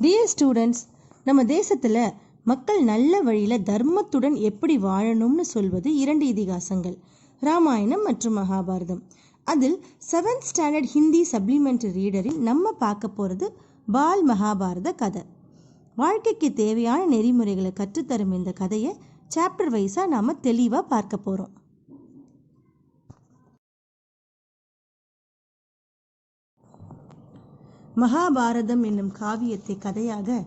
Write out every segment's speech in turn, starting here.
Dear students, நம்ம தேசத்தில் மக்கள் நல்ல வழியில் தர்மத்துடன் எப்படி வாழணும்னு சொல்வது 2 இதிகாசங்கள், ராமாயணம் மற்றும் மகாபாரதம். அதில் 7th ஸ்டாண்டர்ட் ஹிந்தி சப்ளிமெண்ட்ரி ரீடரில் நம்ம பார்க்க போகிறது பால் மகாபாரத கதை. வாழ்க்கைக்கு தேவையான நெறிமுறைகளை கற்றுத்தரும் இந்த கதையை சாப்டர் வைஸாக நாம் தெளிவாக பார்க்க போகிறோம். மகாபாரதம் என்னும் காவியத்தை கதையாக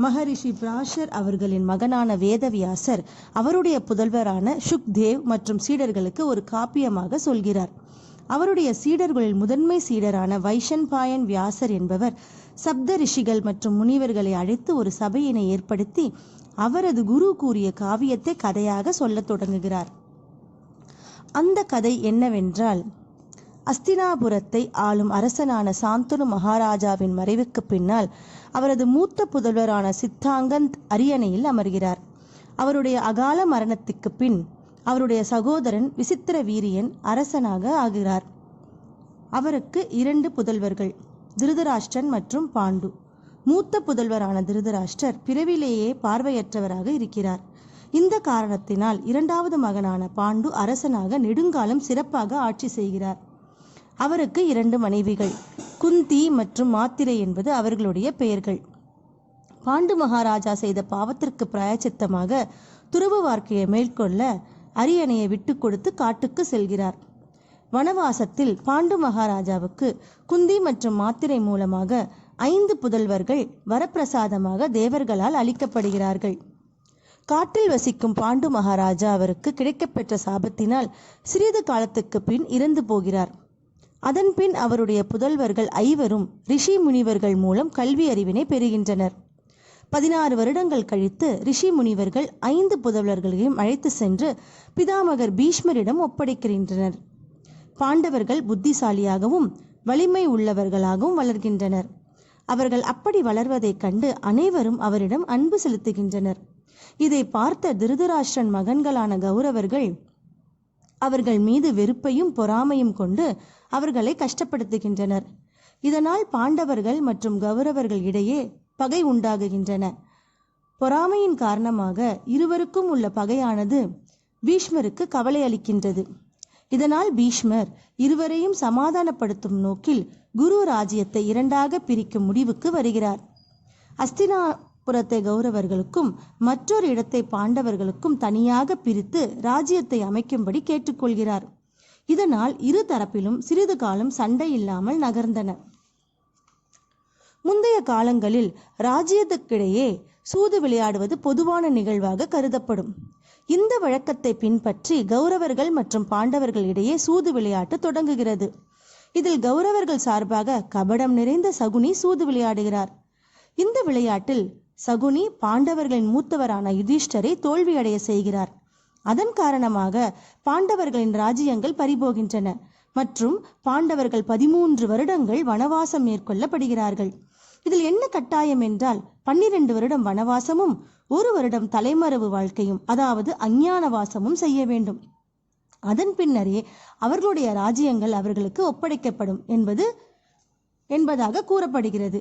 மகரிஷி பிராஷர் அவர்களின் மகனான வேதவியாசர் அவருடைய புதல்வரான சுக்தேவ் மற்றும் சீடர்களுக்கு ஒரு காப்பியமாக சொல்கிறார். அவருடைய சீடர்களில் முதன்மை சீடரான வைஷன்பாயன் வியாசர் என்பவர் சப்த ரிஷிகள் மற்றும் முனிவர்களை அழைத்து ஒரு சபையினை ஏற்படுத்தி அவரது குரு கூறிய காவியத்தை கதையாக சொல்லத் தொடங்குகிறார். அந்த கதை என்னவென்றால், அஸ்தினாபுரத்தை ஆளும் அரசனான சாந்தனு மகாராஜாவின் மறைவுக்கு பின்னால் அவரது மூத்த புதல்வரான சித்தாங்கன் அரியணையில் அமர்கிறார். அவருடைய அகால மரணத்துக்கு பின் அவருடைய சகோதரன் விசித்திர வீரியன் அரசனாக ஆகிறார். அவருக்கு 2 புதல்வர்கள், திருதராஷ்டிரன் மற்றும் பாண்டு. மூத்த புதல்வரான திருதராஷ்டிரர் பிறவிலேயே பார்வையற்றவராக இருக்கிறார். இந்த காரணத்தினால் 2வது மகனான பாண்டு அரசனாக நெடுங்காலம் சிறப்பாக ஆட்சி செய்கிறார். அவருக்கு 2 மனைவிகள், குந்தி மற்றும் மாத்திரை என்பது அவர்களுடைய பெயர்கள். பாண்டு மகாராஜா செய்த பாவத்திற்கு பிராயச்சித்தமாக துறவு வாழ்க்கையை மேற்கொள்ள அரியணையை விட்டு கொடுத்து காட்டுக்கு செல்கிறார். வனவாசத்தில் பாண்டு மகாராஜாவுக்கு குந்தி மற்றும் மாத்திரை மூலமாக 5 புதல்வர்கள் வரப்பிரசாதமாக தேவர்களால் அளிக்கப்படுகிறார்கள். காட்டில் வசிக்கும் பாண்டு மகாராஜா அவருக்கு கிடைக்கப்பெற்ற சாபத்தினால் சிறிது காலத்துக்கு பின் இறந்து போகிறார். அதன் பின் அவருடைய புதல்வர்கள் 5 ரிஷி முனிவர்கள் மூலம் கல்வி அறிவினை பெறுகின்றனர். 16 வருடங்கள் கழித்து ரிஷி முனிவர்கள் 5 புதல்வர்களையும் அழைத்து சென்று பிதாமகர் பீஷ்மரிடம் ஒப்படைக்கின்றனர். பாண்டவர்கள் புத்திசாலியாகவும் வலிமை உள்ளவர்களாகவும் வளர்கின்றனர். அவர்கள் அப்படி வளர்வதைக் கண்டு அனைவரும் அவரிடம் அன்பு செலுத்துகின்றனர். இதை பார்த்த திருதராஷ்டிரன் மகன்களான கௌரவர்கள் அவர்கள் மீது வெறுப்பையும் பொறாமையும் கொண்டு அவர்களை கஷ்டப்படுத்துகின்றனர். இதனால் பாண்டவர்கள் மற்றும் கௌரவர்கள் இடையே பகை உண்டாகுகின்றன. பொறாமையின் காரணமாக இருவருக்கும் உள்ள பகையானது பீஷ்மருக்கு கவலை அளிக்கின்றது. இதனால் பீஷ்மர் இருவரையும் சமாதானப்படுத்தும் நோக்கில் குரு ராஜ்யத்தை 2ஆக பிரிக்கும் முடிவுக்கு வருகிறார். அஸ்தினாபுரத்தை கௌரவர்களுக்கும் மற்றொரு இடத்தை பாண்டவர்களுக்கும் தனியாக பிரித்து ராஜ்யத்தை அமைக்கும்படி கேட்டுக்கொள்கிறார். இதனால் இரு தரப்பிலும் சிறிது காலம் சண்டை இல்லாமல் நகர்ந்தன. முந்தைய காலங்களில் ராஜ்யத்துக்கிடையே சூது விளையாடுவது பொதுவான நிகழ்வாக கருதப்படும். இந்த வழக்கத்தை பின்பற்றி கௌரவர்கள் மற்றும் பாண்டவர்கள் இடையே சூது விளையாட்டு தொடங்குகிறது. இதில் கௌரவர்கள் சார்பாக கபடம் நிறைந்த சகுனி சூது விளையாடுகிறார். இந்த விளையாட்டில் சகுனி பாண்டவர்களின் மூத்தவரான யுதிஷ்டரை தோல்வியடைய செய்கிறார். அதன் காரணமாக பாண்டவர்களின் ராஜ்யங்கள் பறிபோகின்றன மற்றும் பாண்டவர்கள் 13 வருடங்கள் வனவாசம் மேற்கொள்ளப்படுகிறார்கள். இதில் என்ன கட்டாயம் என்றால் 12 வருடம் வனவாசமும் 1 வருடம் தலைமறைவு வாழ்க்கையும், அதாவது அஞ்ஞானவாசமும் செய்ய வேண்டும். அதன் பின்னரே அவர்களுடைய ராஜ்யங்கள் அவர்களுக்கு ஒப்படைக்கப்படும் என்பதாக கூறப்படுகிறது.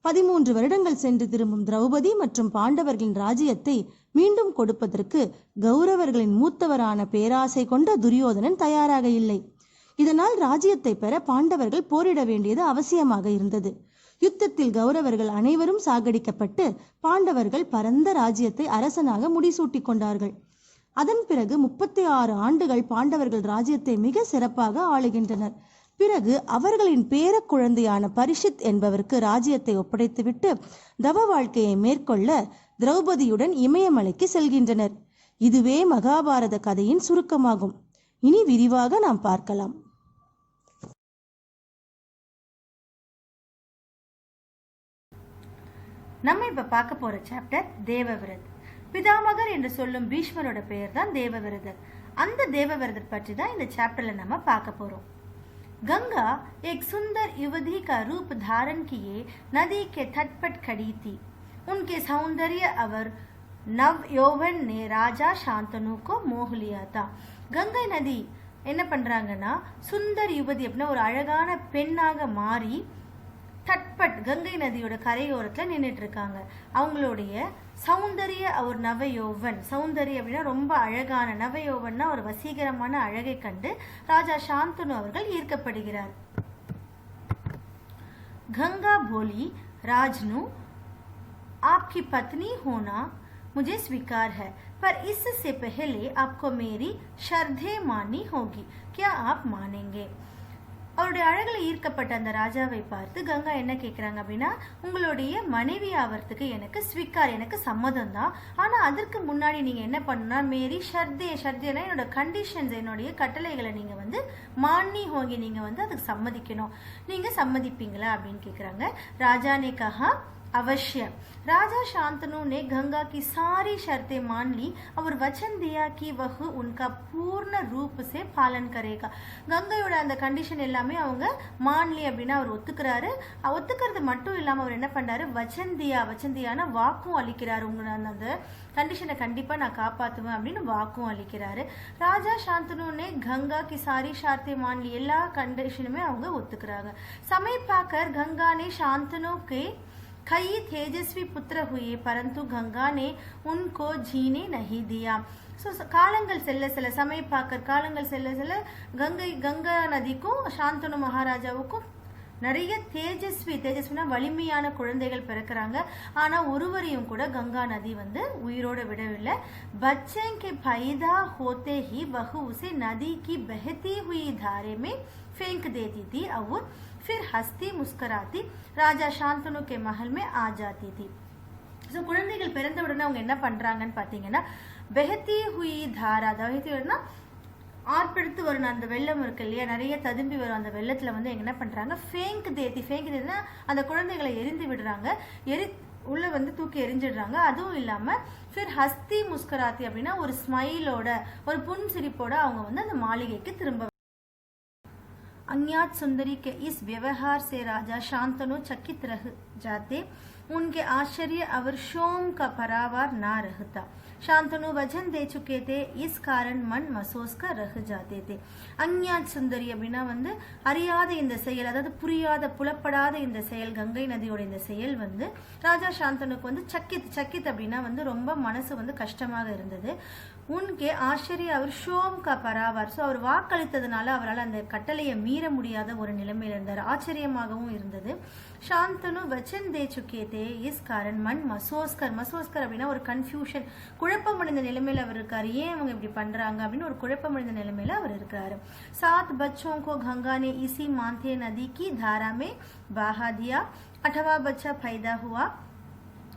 13 வருடங்கள் சென்று திரும்பும் திரௌபதி மற்றும் பாண்டவர்களின் ராஜ்யத்தை மீண்டும் கொடுப்பதற்கு கௌரவர்களின் மூத்தவரான பேராசை கொண்ட துரியோதனன் தயாராக இல்லை. இதனால் ராஜ்யத்தை பெற பாண்டவர்கள் போரிட வேண்டியது அவசியமாக இருந்தது. யுத்தத்தில் கௌரவர்கள் அனைவரும் சாகடிக்கப்பட்டு பாண்டவர்கள் பரந்த ராஜ்யத்தை அரசனாக முடிசூட்டி கொண்டார்கள். அதன் பிறகு 36 ஆண்டுகள் பாண்டவர்கள் ராஜ்யத்தை மிக சிறப்பாக ஆளுகின்றனர். பிறகு அவர்களின் பேர குழந்தையான பரிஷித் என்பவருக்கு ராஜ்யத்தை ஒப்படைத்துவிட்டு தவ வாழ்க்கையை மேற்கொள்ள திரௌபதியுடன் இமயமலைக்கு செல்கின்றனர். இதுவே மகாபாரத கதையின் சுருக்கமாகும். இனி விரிவாக நாம் பார்க்கலாம். நம்ம இப்ப பார்க்க போற சாப்டர் தேவவிரத். பிதாமகர் என்று சொல்லும் பீஷ்மரோட பெயர் தான் தேவவிரதர். அந்த தேவவிரதர் பற்றி தான் இந்த சாப்டர்ல நம்ம பார்க்க போறோம். गंगा एक सुंदर युवती का रूप धारण किए नदी के तट पर खड़ी थी. उनके सौंदर्य और नव यौवन ने राजा शांतनु को मोह लिया था. गंगा नदी என்ன பண்றாங்கன்னா சுந்தர் யுவதி அப்படின்னா ஒரு அழகான பெண்ணாக மாறி தட்பட் கங்கை நதியோட கரையோரத்துல நின்றுட்டு இருக்காங்க. அவங்களுடைய சௌந்தரிய ஒரு நவயோவன், சௌந்தரிய அப்படின்னா ரொம்ப அழகான, நவயோவன்னா ஒரு வசீகரமான அழகை கண்டு ராஜா சாந்தனு அவர்கள் ஈர்க்கப்படுகிறார். गंगा बोली, राजनु आपकी पत्नी होना मुझे स्वीकार है, पर इससे पहले आपको मेरी शर्तें माननी होगी, क्या आप मानेंगे? அவருடைய அழகில் ஈர்க்கப்பட்ட அந்த ராஜாவை பார்த்து கங்கா என்ன கேட்குறாங்க அப்படின்னா, உங்களுடைய மனைவி ஆவறதுக்கு எனக்கு ஸ்வீக்கார், எனக்கு சம்மதம் தான். ஆனால் அதற்கு முன்னாடி நீங்கள் என்ன பண்ணணும்னா, மேரி ஷர்தேனா என்னோட கண்டிஷன்ஸ், என்னுடைய கட்டளைகளை நீங்கள் வந்து மான்னி ஹோங்கி, நீங்கள் வந்து அதுக்கு சம்மதிக்கணும். நீங்கள் சம்மதிப்பீங்களா அப்படின்னு கேட்குறாங்க. ராஜா ने कहा अवश्य। राजा शांतनु ने गंगा की सारी शर्तें मान ली और वचन दिया कि वह उनका पूर्ण रूप से पालन करेगा। கங்கையோட அந்த கண்டிஷன் எல்லாமே அவங்க மான்லி அப்படின்னா அவர் ஒத்துக்கிறாரு. ஒத்துக்கிறது மட்டும் இல்லாமல் அவர் என்ன பண்றாரு, வச்சந்தியான வாக்கும் அளிக்கிறாரு. உங்களை அந்த கண்டிஷனை கண்டிப்பா நான் காப்பாற்றுவேன் அப்படின்னு வாக்கும் அளிக்கிறாரு. ராஜா சாந்தனு கங்கா की सारी शर्तें मान ली, எல்லா கண்டிஷனுமே அவங்க ஒத்துக்கிறாங்க. समय पाकर गंगा ने शांतनु के कई तेजस्वी पुत्र हुए, परंतु गंगा ने उनको जीने नहीं दिया. காலங்கள் செல்ல செல்ல, சமய பாக்கர் காலங்கள் செல்ல செல்ல கங்கா நதிக்கும் சாந்தனு மகாராஜாவுக்கும் நிறைய தேஜஸ்வினா வலிமையான குழந்தைகள் பிறக்கிறாங்க. ஆனா ஒருவரையும் கூட கங்கா நதி வந்து உயிரோட விடவில்லை. बच्चे के पैदा होते ही वह उसे नदी की बहती हुई धारे में फेंक देती थी और फिर हंसती मुस्कुराती राजा शांतनु के महल में आ जाती थी. ஸோ குழந்தைகள் பிறந்த உடனே அவங்க என்ன பண்றாங்கன்னு பார்த்தீங்கன்னா, பெஹத்தி ஹுயி தாரா, பெஹத்தி வரும்னா ஆர்ப்பெடுத்து வரும் அந்த வெள்ளம் இருக்கு இல்லையா, நிறைய ததும்பி வரும். அந்த வெள்ளத்துல வந்து என்ன பண்றாங்க, ஃபேங்க் தேத்தினா அந்த குழந்தைகளை எரிந்து விடுறாங்க, உள்ள வந்து தூக்கி எரிஞ்சிடுறாங்க. அதுவும் இல்லாம ஃபிர் ஹஸ்தி முஸ்கராத்தி அப்படின்னா ஒரு ஸ்மைலோட, ஒரு புன்சிரிப்போட அவங்க வந்து அந்த மாளிகைக்கு திரும்ப. अज्ञात सुंदरी के इस व्यवहार से राजा शांतनु चकित रह जाते, उनके आश्चर्य और शोम का परावार ना रहता. शांतनु वचन दे चुके थे, इस कारण मन महसूस कर रह जाते थे. अज्ञात सुंदरी அப்படின்னா வந்து அறியாத இந்த செயல், அதாவது புரியாத புலப்படாத இந்த செயல், கங்கை நதியோட இந்த செயல் வந்து ராஜா சாந்தனுக்கு வந்து சக்கித் அப்படின்னா வந்து ரொம்ப மனசு வந்து கஷ்டமாக இருந்தது. உன்கே ஆச்சரிய அவர் ஷோம் கா பராவார், ஸோ அவர் வாக்களித்ததுனால அவரால் அந்த கட்டளையை மீற முடியாத ஒரு நிலைமையில் இருந்தார். ஆச்சரியமாகவும் இருந்தது. சாந்தனு வச்சன் தே சுக்கே தே, இஸ் காரன் மன் மசோஸ்கர் அப்படின்னா ஒரு கன்ஃபியூஷன், குழப்பமடைந்த நிலைமையில் அவர் இருக்காரு. ஏன் அவங்க இப்படி பண்றாங்க அப்படின்னு ஒரு குழப்பமடைந்த நிலைமையில அவர் இருக்கிறாரு. 7 बच्चों को गंगा ने इसी मानते नदी की धारा में बहा दिया. 8वां बच्चा पैदा हुआ,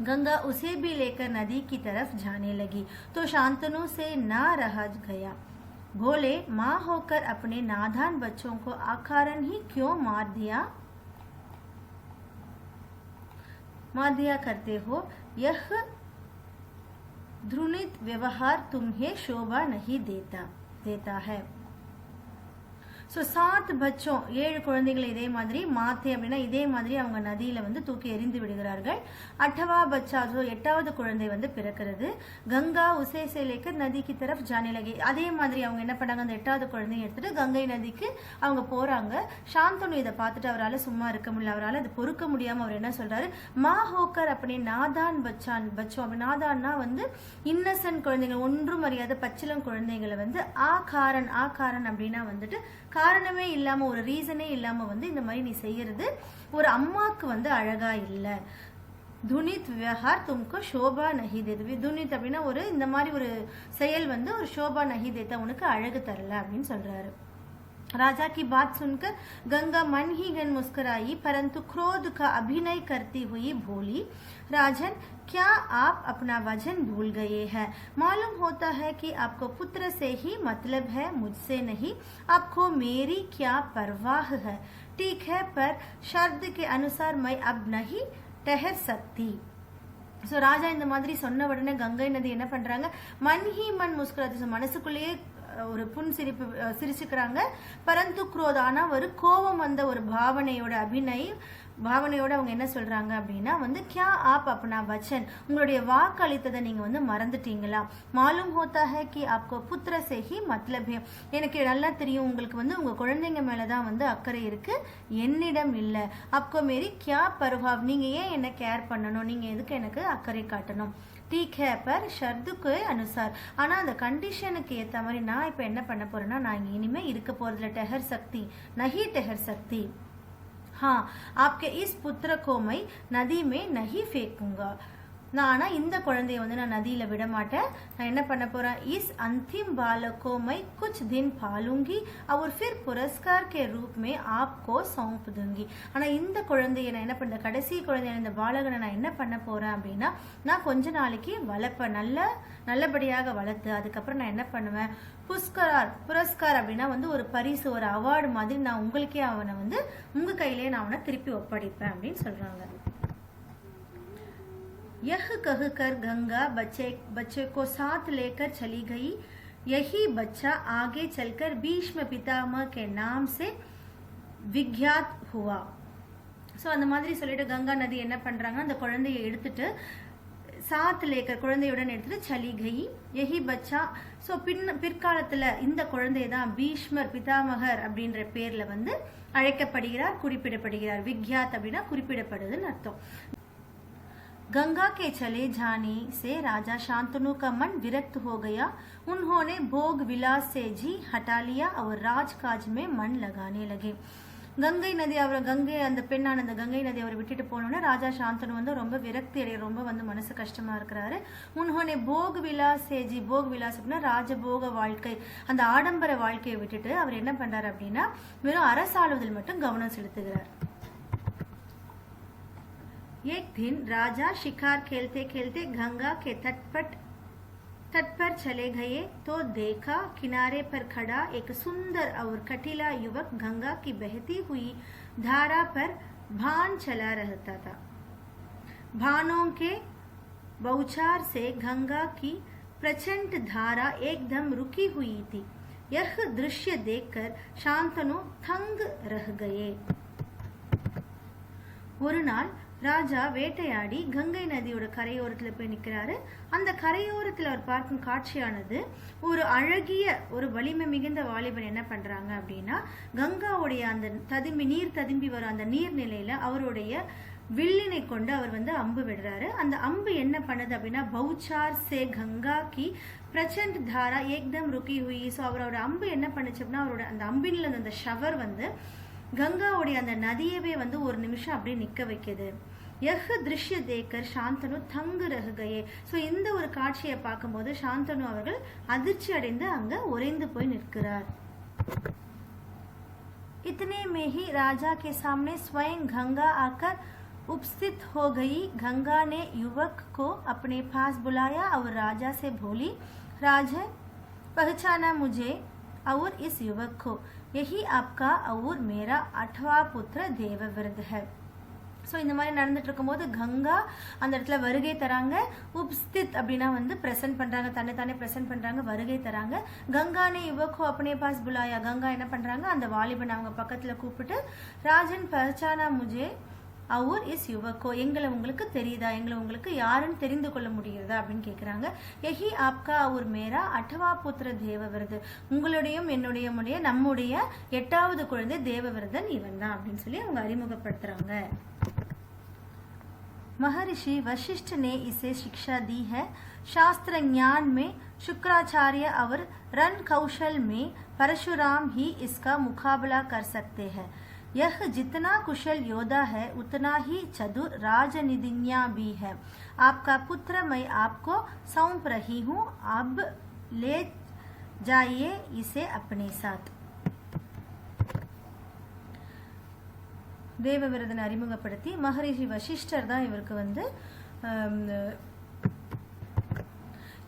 गंगा उसे भी लेकर नदी की तरफ जाने लगी तो शांतनु से ना रहा गया. बोले, माँ होकर अपने नादान बच्चों को अकारण ही क्यों मार दिया करते हो? यह घृणित व्यवहार तुम्हें शोभा नहीं देता है. ஸோ 7 பச்சம் 7 குழந்தைகளை இதே மாதிரி மாத்தே அப்படின்னா இதே மாதிரி அவங்க நதியில வந்து தூக்கி எறிந்து விடுகிறார்கள். 8வா பச்சா, 8வது குழந்தை வந்து பிறக்கிறது. கங்கா உசே से लेकर नदी की तरफ जाने लगी. அதே மாதிரி அவங்க என்ன பண்ணாங்க, அந்த 8வது குழந்தையை எடுத்துட்டு கங்கை நதிக்கு அவங்க போறாங்க. சாந்தனு இதை பார்த்துட்டு அவரால் சும்மா இருக்க முடியல, அவரால் அது பொறுக்க முடியாம அவர் என்ன சொல்றாரு, மா ஹோக்கர் அப்படி நாதான் பச்சோம். நாதான்னா வந்து இன்னசென்ட் குழந்தைகள், ஒன்றும் அறியாத பச்சிலம் குழந்தைகளை வந்து ஆகாரன் அப்படின்னா வந்துட்டு காரணமே இல்லாம, ஒரு ரீசனே இல்லாம வந்து இந்த மாதிரி நீ செய்யறது ஒரு அம்மாக்கு வந்து அழகா இல்ல. துனித் விவகார் தும்கோ ஷோபா நஹி தேது. துனித் அப்படின்னா ஒரு இந்த மாதிரி ஒரு செயல் வந்து ஒரு ஷோபா நஹி தேத்தா, உனக்கு அழகு தரல அப்படின்னு சொல்றாரு. राजा की बात सुनकर गंगा मन ही गन मुस्कुराई, परंतु क्रोध का अभिनय करती हुई बोली, राजन क्या आप अपना वचन भूल गए हैं? मालूम होता है कि आपको पुत्र से ही मतलब है, मुझसे नहीं. आपको मेरी क्या परवाह है? ठीक है, पर शर्त के अनुसार मैं अब नहीं ठहर सकती. ஸோ ராஜா இந்த மாதிரி சொன்ன உடனே கங்கை நதி என்ன பண்றாங்க, மன் முஸ்குராத்தி, மனசுக்குள்ளேயே ஒரு புன்சிரிப்பு சிரிச்சுக்கிறாங்க. பரந்து குரோத், ஆனா ஒரு கோபம் வந்த ஒரு பாவனையோட அவங்க என்ன சொல்றாங்க அப்படின்னா வந்து கியா ஆப் அப்னா வச்சன், உங்களுடைய வாக்களித்ததை நீங்க வந்து மறந்துட்டீங்களா? மாலும் ஹோத்தா ஹை கி ஆப்கோ புத்திர சே ஹி மத்லப் ஹை, எனக்கு நல்லா தெரியும் உங்களுக்கு வந்து உங்க குழந்தைங்க மேலதான் வந்து அக்கறை இருக்கு, என்னிடம் இல்ல. ஆப்கோ மேரி கியா பர்வாவ், நீங்க ஏன் என்ன கேர் பண்ணணும், நீங்க எதுக்கு எனக்கு அக்கறை காட்டணும்? ठीक है पर शर्त के अनुसार, ஆனா அந்த கண்டிஷனுக்கு ஏத்த மாதிரி நான் இப்ப என்ன பண்ண போறேன்னா, நான் இனிமே இருக்க போறதுல ठहर सकती। हाँ, आपके इस पुत्र को मैं नदी में नहीं फेंकूंगा, நான் ஆனா இந்த குழந்தைய வந்து நான் நதியில விட மாட்டேன், நான் என்ன பண்ண போறேன், इस अंतिम बालक को मैं कुछ दिन पालूंगी और फिर पुरस्कार के रूप में आपको सौंप दूंगी। ஆனா இந்த குழந்தைய நான் என்ன பண்ண, கடைசி குழந்தைய இந்த பாலகனை நான் என்ன பண்ண போறேன் அப்படின்னா, நான் கொஞ்ச நாளைக்கு வளர்ப்பேன், நல்லபடியாக வளர்த்து அதுக்கப்புறம் நான் என்ன பண்ணுவேன், புரஸ்கார் அப்படின்னா வந்து ஒரு பரிசு, ஒரு அவார்டு மாதிரி நான் உங்களுக்கே அவனை வந்து உங்க கையிலேயே நான் அவனை திருப்பி ஒப்படைப்பேன் அப்படின்னு சொல்றாங்க। यह कहकर गंगा बच्चे को साथ लेकर चली गई। यही बच्चा आगे चलकर भीष्म पितामह के नाम से विख्यात हुआ। ஸோ அந்த மாதிரி சொல்லிட்டு கங்கா நதி என்ன பண்றாங்க, அந்த குழந்தையை எடுத்துட்டு சாத் லேக்கர் குழந்தையுடன் எடுத்துட்டு சலி கை யஹி பச்சா, ஸோ பிற்காலத்துல இந்த குழந்தை தான் பீஷ்மர் பிதாமகர் அப்படின்ற பேர்ல வந்து அழைக்கப்படுகிறார், குறிப்பிடப்படுகிறார்। விக்யாத் அப்படின்னா குறிப்பிடப்படுதுன்னு அர்த்தம்। गंगा के चले जाने से राजा शांतनु का मन विरक्त हो गया। उन्होंने भोग विलास से जी हटा लिया और राजकाज में मन लगाने लगे। கங்கை அந்த பெண்ணான அந்த கங்கை நதி அவரை விட்டுட்டு போனோன்னா ராஜா சாந்தனு வந்து ரொம்ப விரக்தி அடைய, ரொம்ப வந்து மனசு கஷ்டமா இருக்கிறாரு। உன்ஹோனே போக் விலாஸ் சேஜி, போக் விலாஸ் அப்படின்னா ராஜபோக வாழ்க்கை, அந்த ஆடம்பர வாழ்க்கையை விட்டுட்டு அவர் என்ன பண்றாரு அப்படின்னா வெறும் அரசாளுவதில் மட்டும் கவனம் செலுத்துகிறார்। एक दिन राजा शिकार खेलते खेलते गंगा के तट पर चले गए तो देखा किनारे पर खड़ा एक सुंदर और कटीला युवक गंगा की बहती हुई धारा पर भान चला रहता था। भानों के बौछार से गंगा की प्रचंड धारा एकदम रुकी हुई थी। यह दृश्य देखकर शांतनु दंग रह गए। ஒரு நாள் ராஜா வேட்டையாடி கங்கை நதியோட கரையோரத்துல போய் நிக்கிறாரு। அந்த கரையோரத்துல அவர் பார்க்கும் காட்சியானது, ஒரு அழகிய ஒரு வலிமை மிகுந்த வாலிபன் என்ன பண்றாங்க அப்படின்னா, கங்காவுடைய அந்த நீர் ததும்பி வரும் அந்த நீர்நிலையில அவருடைய வில்லினை கொண்டு அவர் வந்து அம்பு விடுறாரு। அந்த அம்பு என்ன பண்ணுது அப்படின்னா, பௌச்சார் சே கங்கா கி பிரச்சண்ட் தாரா ஏக்தம் ருக்கி ஹுயி, ஸோ அவரோட அம்பு என்ன பண்ணுச்சு அப்படின்னா, அவரோட அந்த அம்பின்ல அந்த ஷவர் வந்து கங்காவுடைய அந்த நதியவே வந்து ஒரு நிமிஷம் அப்படியே நிக்க வைக்குது। यह दृश्य देखकर शांतनु दंग रह गए। सो இந்த ஒரு காட்சியை பார்க்கும்போது சாந்தனு அவர்கள் அதிர்ச்சி அடைந்து அங்க உறைந்து போய் நிற்கிறார்। इतने में ही राजा के सामने स्वयं गंगा आकर उपस्थित हो गई। गंगा ने युवक को अपने पास बुलाया और राजा से बोली, राजा पहचाना मुझे और इस युवक को, यही आपका और मेरा 8वां पुत्र देवव्रत है। ஸோ இந்த மாதிரி நடந்துட்டு இருக்கும்போது கங்கா அந்த இடத்துல வருகை தராங்க। உப்ஸ்தித் அப்படின்னா வந்து பிரசன்ட் பண்றாங்க, தன்னை பிரசன்ட் பண்றாங்க, வருகை தராங்க। கங்கானே யுவக்கோ अपने पास बुलाया, கங்கா என்ன பண்றாங்க, அந்த வாலிபன் அவங்க பக்கத்துல கூப்பிட்டு, ராஜன் பஹச்சானா முஜே அவர் இஸ் யுவக்கோ, எங்களை உங்களுக்கு தெரியுதா, எங்களை உங்களுக்கு யாருன்னு தெரிந்து கொள்ள முடியுதா அப்படின்னு கேட்குறாங்க। யஹி ஆப்கா அவர் மேரா 8வாं புத்திர தேவவிரது, உங்களுடையும் என்னுடைய நம்முடைய 8வது குழந்தை தேவவிரதன் இவன் தான் அப்படின்னு சொல்லி அவங்க அறிமுகப்படுத்துறாங்க। महर्षि वशिष्ठ ने इसे शिक्षा दी है। शास्त्र ज्ञान में शुक्राचार्य और रण कौशल में परशुराम ही इसका मुकाबला कर सकते हैं। यह जितना कुशल योद्धा है उतना ही चतुर राजनीतिज्ञ भी है। आपका पुत्र मैं आपको सौंप रही हूँ, अब ले जाइए इसे अपने साथ। தேவவிரதனை அறிமுகப்படுத்தி மகரிஷி வசிஷ்டர் தான் இவருக்கு வந்து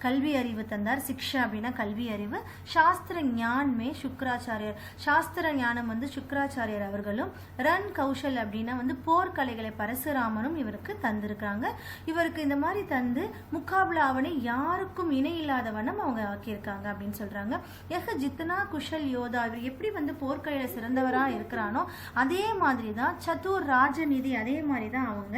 கல்வி அறிவு தந்தார். சிக்ஷா அப்படின்னா கல்வி அறிவு. சாஸ்திர ஞான்மே சுக்ராச்சாரியர், சாஸ்திர ஞானம் வந்து சுக்ராச்சாரியர் அவர்களும். ரன் கௌஷல் அப்படின்னா வந்து போர்க்கலைகளை பரசுராமனும் இவருக்கு தந்திருக்காங்க. இவருக்கு இந்த மாதிரி தந்து முகாபலாவனை யாருக்கும் இணை இல்லாத வண்ணம் அவங்க ஆக்கியிருக்காங்க அப்படின்னு சொல்றாங்க. எஹ ஜித்னா குஷல் யோதா, இவர் எப்படி வந்து போர்க்கலையில சிறந்தவரா இருக்கிறானோ அதே மாதிரி தான் சதுர் ராஜநிதி, அதே மாதிரி தான் அவங்க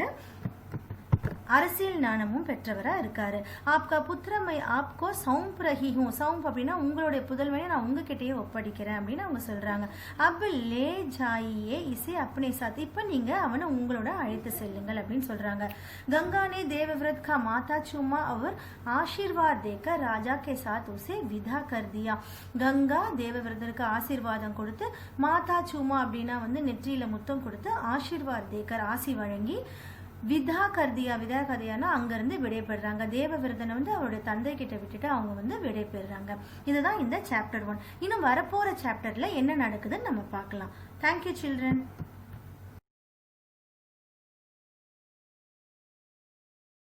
அரசியல் ஞானமும் பெற்றவரா இருக்காரு. ஆப்கா புத்திரமை ஆப்கோ சௌம்ப் ரஹி ஹூ, சௌம்ப் அப்படின்னா உங்களுடைய புதல்வனை நான் உங்ககிட்டயே ஒப்படைக்கிறேன் அப்படின்னு அவங்க சொல்றாங்க. அப் லே ஜாயியே இசை அப்னே சாத், இப்ப நீங்க அவனை உங்களோட அழைத்து செல்லுங்கள் அப்படின்னு சொல்றாங்க. கங்கானே தேவவிரத் கா மாதா சும்மா அவர் ஆசீர்வாத் தேக்க ராஜா கே சாத் உசே விதா கர் தியா. கங்கா தேவவிரதருக்கு ஆசீர்வாதம் கொடுத்து, மாதா சும்மா அப்படின்னா வந்து நெற்றியில முத்தம் கொடுத்து, ஆசீர்வாத் தேக்கர் ஆசி வழங்கி, விதா கர்தியா, விதா கதையானா அங்கிருந்து விடைபெறுறாங்க. தேவவிரதனை வந்து அவருடைய தந்தை கிட்ட விட்டுட்டு அவங்க வந்து விடைபெறுறாங்க. இதுதான் இந்த சாப்டர் 1. இன்னும் வரப்போற சாப்டர்ல என்ன நடக்குதுன்னு நம்ம பார்க்கலாம். Thank you children.